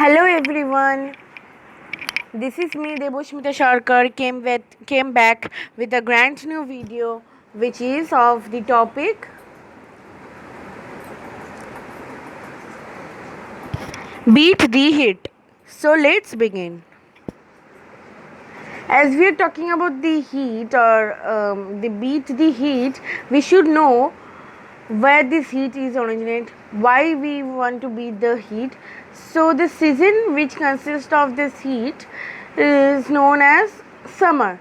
Hello everyone. This is me Deboshmita Sharkar came back with a grand new video which is of the topic Beat the Heat. So let's begin. As we are talking about the heat or the beat the heat, we should know where this heat is originated, why we want to beat the heat. So the season which consists of this heat is known as summer.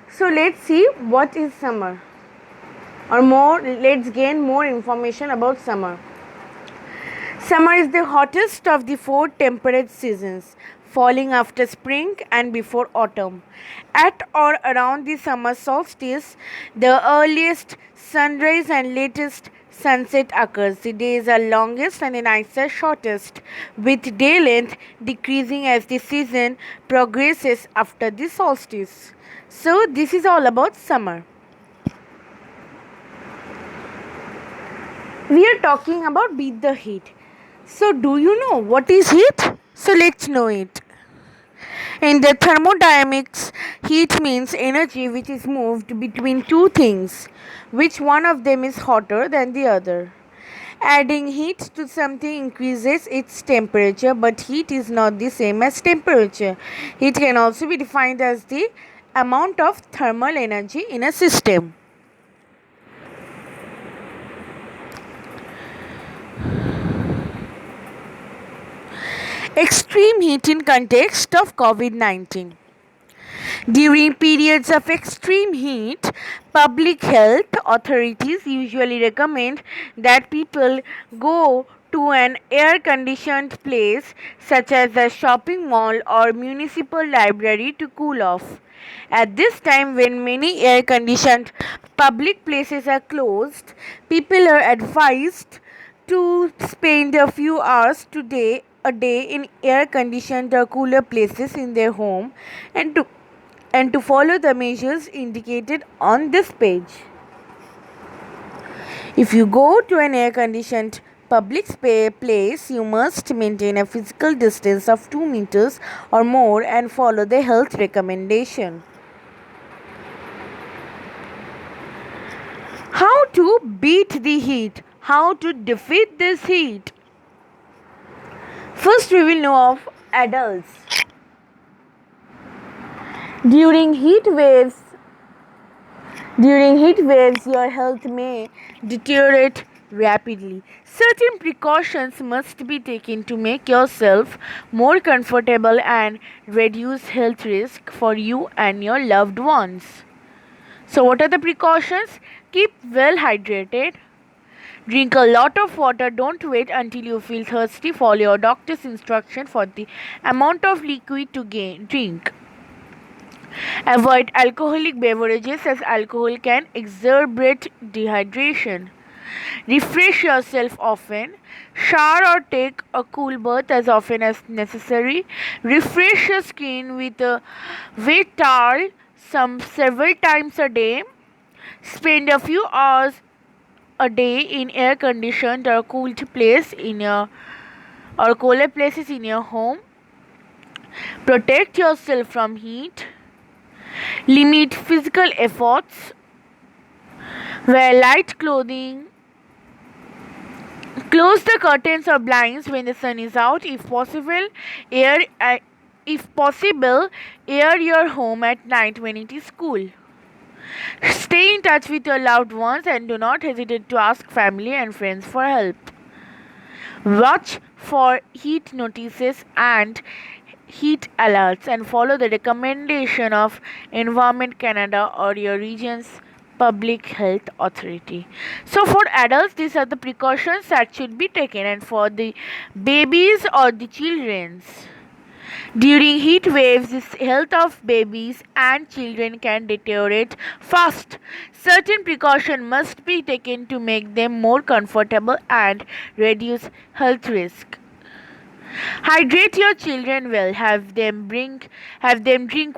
So let's see what is summer, or more let's gain more information about summer. Summer is the hottest of the four temperate seasons, falling after spring and before autumn. At or around the summer solstice, the earliest sunrise and latest sunset occurs. The days are longest and the nights are shortest, with day length decreasing as the season progresses after the solstice. So, this is all about summer. We are talking about beat the heat. So, do you know what is heat? So, let's know it. In the thermodynamics, heat means energy which is moved between two things, which one of them is hotter than the other. Adding heat to something increases its temperature, but heat is not the same as temperature. Heat can also be defined as the amount of thermal energy in a system. Extreme heat in context of COVID-19. During periods of extreme heat, public health authorities usually recommend that people go to an air conditioned place such as a shopping mall or municipal library to cool off. At this time, when many air conditioned public places are closed, people are advised to spend a few hours a day in air conditioned or cooler places in their home and to follow the measures indicated on this page. If you go to an air conditioned public place, you must maintain a physical distance of 2 meters or more and follow the health recommendation. How to beat the heat? How to defeat this heat? First, we will know of adults. During heat waves, your health may deteriorate rapidly. Certain precautions must be taken to make yourself more comfortable and reduce health risk for you and your loved ones. So, what are the precautions? Keep well hydrated. Drink a lot of water. Don't wait until you feel thirsty. Follow your doctor's instruction for the amount of liquid to drink. Avoid alcoholic beverages as alcohol can exacerbate dehydration. Refresh yourself often. Shower or take a cool bath as often as necessary. Refresh your skin with a wet towel several times a day. Spend a few hours a day in air conditioned or cooled place in your or cooler places in your home. Protect yourself from heat. Limit physical efforts. Wear light clothing. Close the curtains or blinds when the sun is out. If possible, air your home at night when it is cool. Stay in touch with your loved ones and do not hesitate to ask family and friends for help. Watch for heat notices and heat alerts and follow the recommendation of Environment Canada or your region's public health authority. So for adults, these are the precautions that should be taken, and for the babies or the children's, during heat waves, the health of babies and children can deteriorate fast. Certain precautions must be taken to make them more comfortable and reduce health risk. Hydrate your children well. Have them drink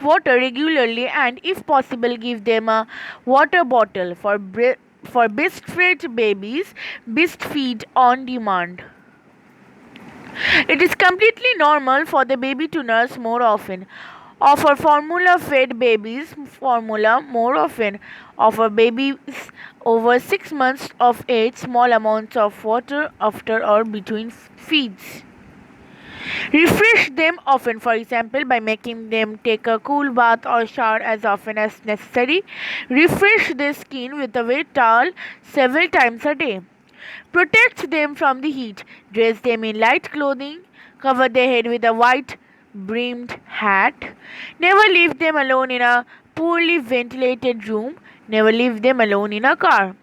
water regularly, and if possible, give them a water bottle. For breastfed babies, breastfeed on demand. It is completely normal for the baby to nurse more often. Offer formula fed babies formula more often. Offer babies over 6 months of age small amounts of water after or between feeds. Refresh them often, for example, by making them take a cool bath or shower as often as necessary. Refresh their skin with a wet towel several times a day. Protect them from the heat. Dress them in light clothing. Cover their head with a white brimmed hat. Never leave them alone in a poorly ventilated room. Never leave them alone in a car.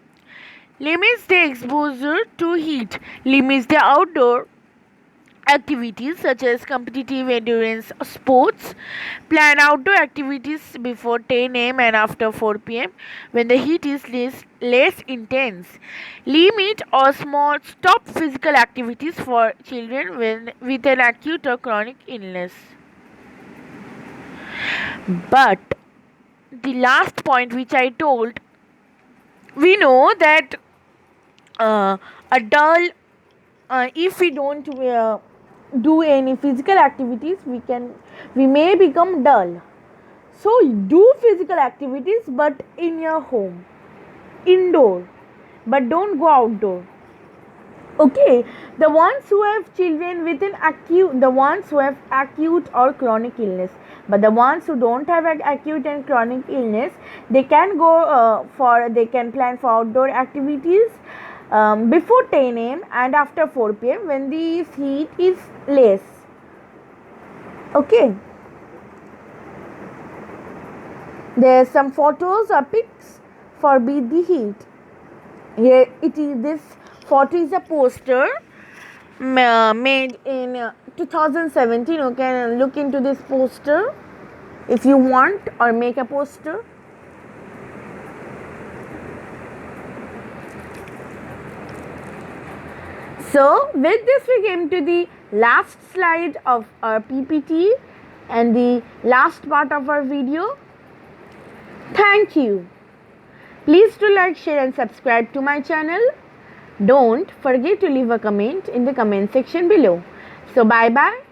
Limits the exposure to heat. Limits the outdoor activities such as competitive endurance sports. Plan outdoor activities before 10 a.m. and after 4 p.m. when the heat is less intense. Limit or small stop physical activities for children with an acute or chronic illness. But the last point which I told, we know that a dull if we don't do any physical activities, we may become dull. So do physical activities, but in your home, indoor, but don't go outdoor. Okay, the ones who have children with the ones who have acute or chronic illness, but the ones who don't have acute and chronic illness, they can they can plan for outdoor activities before 10 a.m. and after 4 p.m. when the heat is less. Okay, there are some photos or pics for beat the heat. Here it is. This photo is a poster made in 2017. You can look into this poster if you want or make a poster. So with this we came to the last slide of our PPT and the last part of our video. Thank you. Please do like, share and subscribe to my channel. Don't forget to leave a comment in the comment section below. So bye bye.